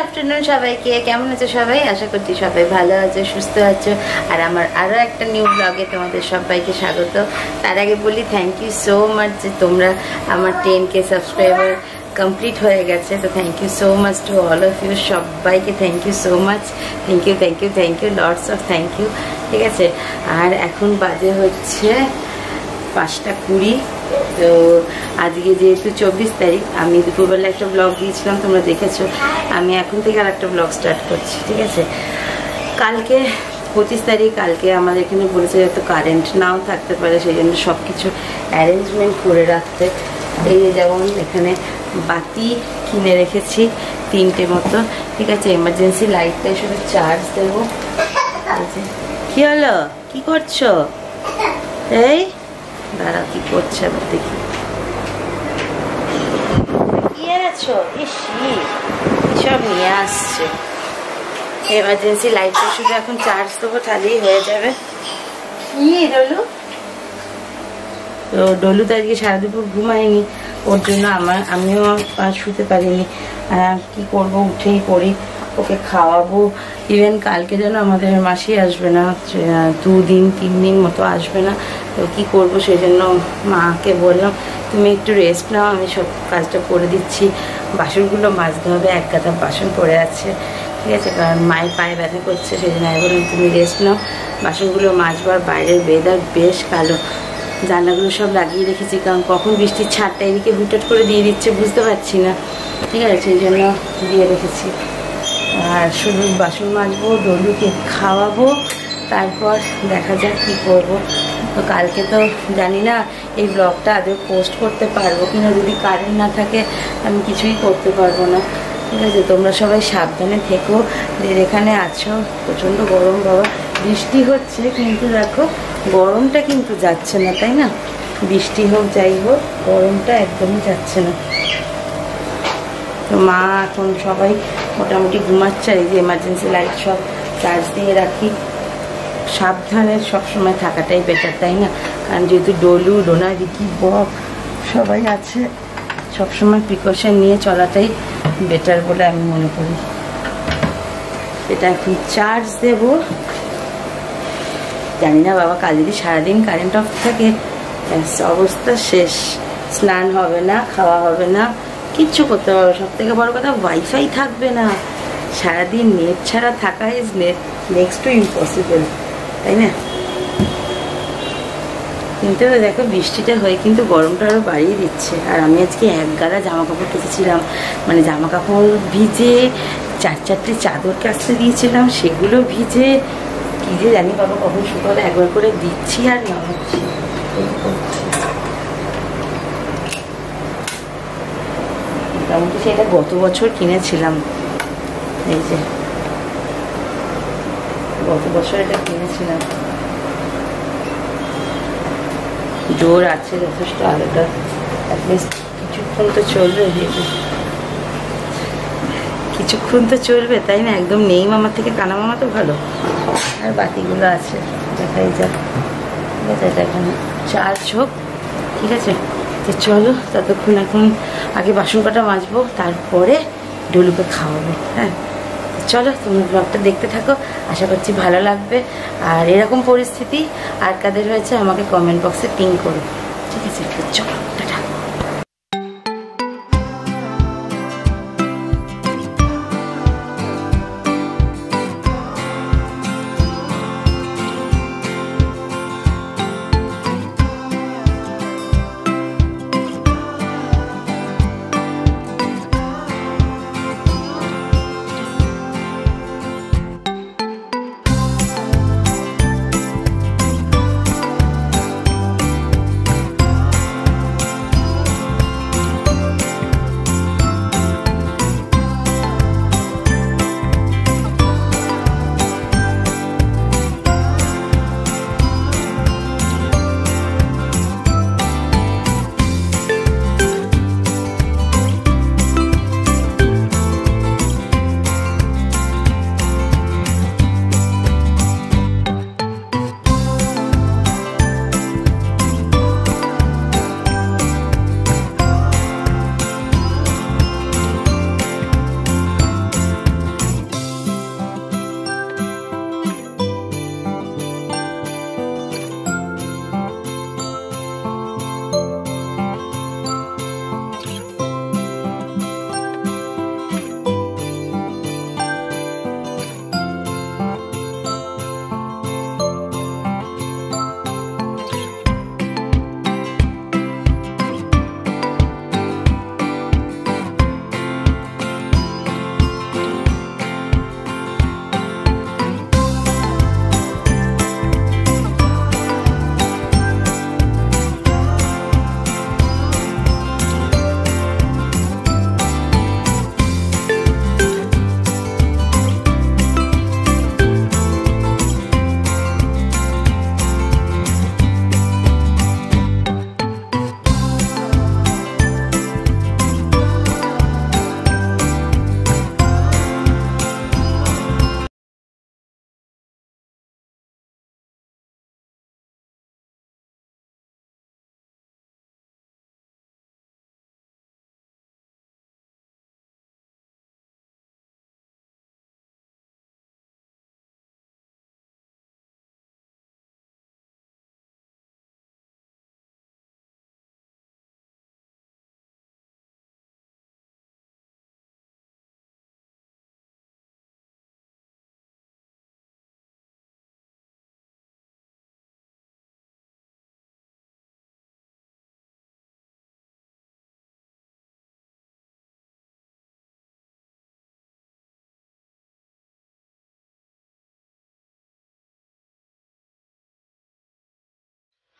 Afternoon সবাইকে কেমন আছো সবাই আশা করছি সবাই ভালো আছো সুস্থ আছো আর আমার আরো একটা নিউ ব্লগে তোমাদের সবাইকে স্বাগত তার আগে বলি থ্যাংক ইউ সো মাচ যে তোমরা আমার 10K সাবস্ক্রাইবার কমপ্লিট হয়ে গেছে তো thank you so much to all of you সবাইকে thank you so much thank you lots of thank you ঠিক আছে আর এখন বাজে হচ্ছে 5:20 তো আজকে যেহেতু 24 তারিখ আমি দুপুরবেলা একটা ব্লগ দিয়েছিলাম তোমরা দেখেছো আমি এখন থেকে আর একটা ব্লগ স্টার্ট করছি ঠিক আছে কালকে 25 তারিখ কালকে আমাদের এখানে বলেছে যাতে কারেন্ট নাও থাকতে পারে সেই জন্য সব কিছু অ্যারেঞ্জমেন্ট করে রাখতে এই যেমন এখানে বাতি কিনে রেখেছি 3টে মতো ঠিক আছে এমার্জেন্সি লাইটটা শুধু চার্জ দেবো কি হলো কি করছো এই দাঁড়া কি করছে আবার দেখি কি এনেছো সব নিয়ে আসছে এমার্জেন্সি লাইটটা শুধু এখন চার্জ দেবো তাহলেই হয়ে যাবে ডলু তো আজকে সারা দুপুর ঘুমায়নি ওর জন্য আমিও শুতে পারিনি কি করব উঠেই পড়ি ওকে খাওয়াবো ইভেন কালকে যেন আমাদের মাসি আসবে না 2 দিন 3 দিন মতো আসবে না তো কী করবো সেই জন্য মাকে বললাম তুমি একটু রেস্ট নাও আমি সব কাজটা করে দিচ্ছি বাসনগুলো মাজতে হবে এক গাদা বাসন পড়ে আছে ঠিক আছে কারণ মায়ের পায়ে ব্যথা করছে সেই জন্য আমি বললাম তুমি রেস্ট নাও বাসনগুলো মাজবার বাইরের ওয়েদার বেশ কালো জানলাগুলো সব লাগিয়ে রেখেছি কারণ কখন বৃষ্টির ছাড়টা এদিকে হুটহাট করে দিয়ে দিচ্ছে বুঝতে পারছি না ঠিক আছে সেই জন্য দিয়ে রেখেছি আর শুধু বাসন মাজবো ডলুকে খাওয়াবো তারপর দেখা যাক কী করবো তো কালকে তো জানি না এই ব্লগটা আদৌ পোস্ট করতে পারবো কিনা যদি কারেন্ট না থাকে আমি কিছুই করতে পারবো না ঠিক আছে তোমরা সবাই সাবধানে থেকো যে এখানে আছো প্রচণ্ড গরম বাবা বৃষ্টি হচ্ছে কিন্তু দেখো গরমটা কিন্তু যাচ্ছে না তাই না বৃষ্টি হোক যাই হোক গরমটা একদমই যাচ্ছে না তো মা এখন সবাই মোটামুটি ঘুমাচ্ছে এই যে এমার্জেন্সি লাইট সব চার্জ দিয়ে রাখি সাবধানে সবসময় থাকাটাই বেটার তাই না কারণ যেহেতু ডলু ডোনা রিকি বক সবাই আছে সবসময় প্রিকশন নিয়ে চলাটাই বেটার বলে আমি মনে করি এটা এখন চার্জ দেব জানি না বাবা কাল যদি সারাদিন কারেন্ট অফ থাকে অবস্থা শেষ স্নান হবে না খাওয়া হবে না কিচ্ছু করতে পারবে সব থেকে বড় কথা ওয়াইফাই থাকবে না সারাদিন নেট ছাড়া থাকা ইজ নেক্সট টু ইম্পসিবল তাই না কিন্তু দেখো বৃষ্টিটা হয়ে কিন্তু গরমটা আরও বাড়িয়ে দিচ্ছে আর আমি আজকে এক গাদা জামা কাপড় কেচেছিলাম মানে জামা কাপড় ভিজে 4-4টে চাদর কাচতে দিয়েছিলাম সেগুলো ভিজে কী যে জানি বাবা কখন শুকালে একবার করে দিচ্ছি আর নামাচ্ছি মোটামুটি সেটা গত বছর কিনেছিলাম এই যে গত বছর এটা কিনেছিলাম জোর আছে যথেষ্ট আলোটা অ্যাটলিস্ট কিছুক্ষণ তো চলবে কিছুক্ষণ তো চলবে তাই না একদম নেই মামার থেকে কানা মামা তো ভালো আর বাতিগুলো আছে দেখাই যাক ঠিক আছে এটা এখন চার্জ হোক ঠিক আছে তো চলো ততক্ষণ এখন আগে বাসন কটা মাজবো তারপরে ডলুকে খাওয়াবো হ্যাঁ চলো তোমরা ব্লগটা দেখতে থাকো আশা করছি ভালো লাগবে আর এরকম পরিস্থিতি আর কাদের হয়েছে আমাকে কমেন্ট বক্সে পিং করো ঠিক আছে চলো টাটা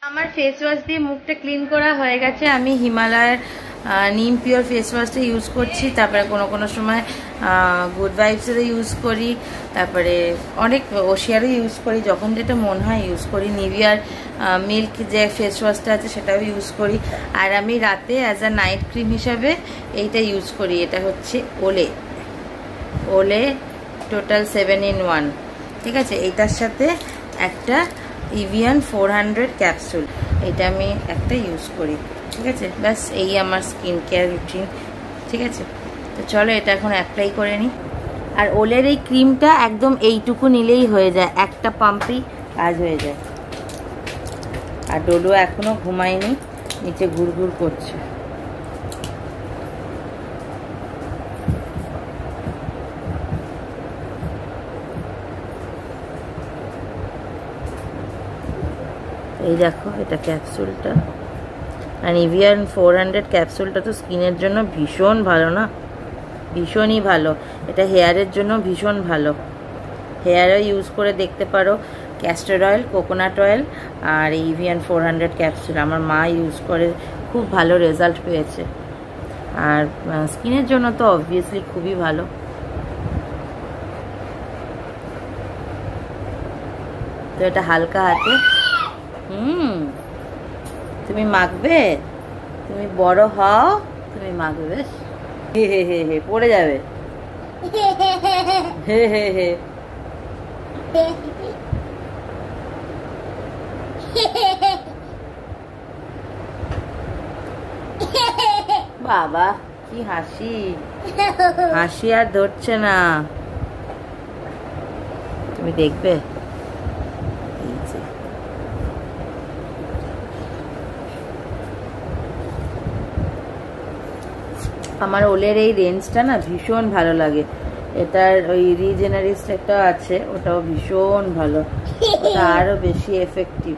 আমার ফেস ওয়াশ দিয়ে মুখটা ক্লিন করা হয়ে গেছে। আমি হিমালয়ের নিম পিওর ফেস ওয়াশটা ইউজ করছি, তারপরে কোনো সময় গুড ভাইবসেরও ইউজ করি, তারপরে অনেক ওশিয়ারও ইউজ করি, যখন যেটা মন হয় ইউজ করি। নিভিয়ার মিল্ক যে ফেস ওয়াশটা আছে সেটাও ইউজ করি। আর আমি রাতে অ্যাজ আ নাইট ক্রিম হিসাবে এইটা ইউজ করি, এটা হচ্ছে ওলে টোটাল 7-in-1, ঠিক আছে। এইটার সাথে একটা ইভিয়ান 400 ক্যাপসুল, এটা আমি একটা ইউজ করি, ঠিক আছে। ব্যাস এই আমার স্কিন কেয়ার রুটিন, ঠিক আছে। তো চলো এটা এখন অ্যাপ্লাই করে নিই। আর ওলের এই ক্রিমটা একদম এইটুকু নিলেই হয়ে যায়, একটা পাম্পেই কাজ হয়ে যায়। আর ডোলো এখনো ঘুমায়নি, নিচে ঘুরঘুর করছে। এই দেখো এটা ক্যাপসুলটা, আর ইভিয়ান 400 ক্যাপসুলটা তো স্কিনের জন্য ভীষণ ভালো না, ভীষণই ভালো। এটা হেয়ারের জন্য ভীষণ ভালো, হেয়ারও ইউজ করে দেখতে পারো। ক্যাস্টর অয়েল, কোকোনাট অয়েল আর ইভিয়ান 400 ক্যাপসুল আমার মা ইউজ করে, খুব ভালো রেজাল্ট পেয়েছে। আর স্কিনের জন্য তো অবভিয়াসলি খুবই ভালো। তো এটা হালকা হাতে তুমি মাখবে, তুমি বড় হও, তুমি মাখবে। হে হে হে হে পড়ে যাবে, হে হে হে। বাবা কি হাসি, হাসি আর ধরছে না, তুমি দেখবে। আমার ওলের এই রেঞ্জটা না ভীষণ ভালো লাগে। এটার ওই রিজেনারিস্ট একটা আছে, ওটাও ভীষণ ভালো, ওটা আরও বেশি এফেক্টিভ।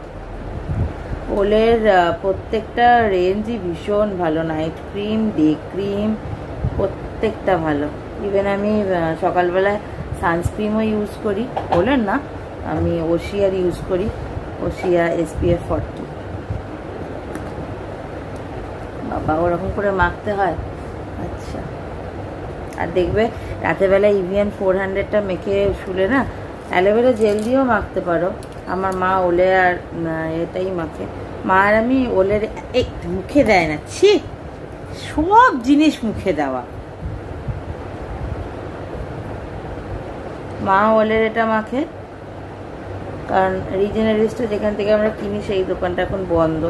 ওলের প্রত্যেকটা রেঞ্জই ভীষণ ভালো, নাইট ক্রিম, ডে ক্রিম, প্রত্যেকটা ভালো। ইভেন আমি সকালবেলায় সানস্ক্রিমও ইউজ করি, ওলের না, আমি ওশিয়ার ইউজ করি, ওশিয়া SPF 40। বাবা ওরকম করে মাখতে হয়, আচ্ছা। আর দেখবে রাতেরবেলা ইভিয়ান 400টা মেখে শুলে না, অ্যালোভেরা জেল দিয়েও মাখতে পারো। আমার মা ওলে আর এটাই মাখে। মা আর আমি ওলের এই মুখে দেয় না, ছি, সব জিনিস মুখে দেওয়া। মা ওলের এটা মাখে, কারণ রিজেনারিস্টটা যেখান থেকে আমরা কিনি সেই দোকানটা এখন বন্ধ,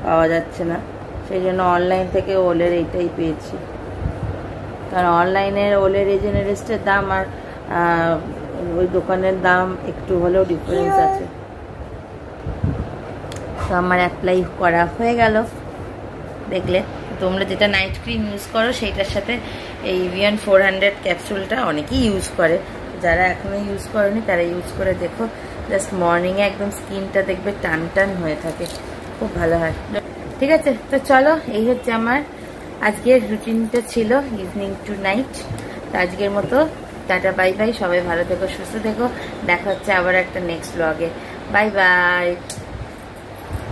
পাওয়া যাচ্ছে না, সেই জন্য অনলাইন থেকে ওলের এইটাই পেয়েছি। কারণ অনলাইনের ওলের রিজেনারিস্টের দাম আর ওই দোকানের দাম একটু হলেও ডিফারেন্স আছে। তো আমার অ্যাপ্লাই করা হয়ে গেল, দেখলে। তোমরা যেটা নাইট ক্রিম ইউজ করো সেইটার সাথে এই ইভিয়ান 400 ক্যাপসুলটা অনেকেই ইউজ করে, যারা এখনো ইউজ করেনি তারা ইউজ করে দেখো। জাস্ট মর্নিংয়ে একদম স্কিনটা দেখবে টান টান হয়ে থাকে, খুব ভালো হয়, ঠিক আছে। তো চলো এই হচ্ছে আমার আজকের রুটিনটা ছিল, ইভিনিং টু নাইট। তো আজকের মতো টাটা, বাই বাই, সবাই ভালো থেকো, সুস্থ থেকো, দেখা হচ্ছে আবার একটা নেক্সট ব্লগে। Bye bye.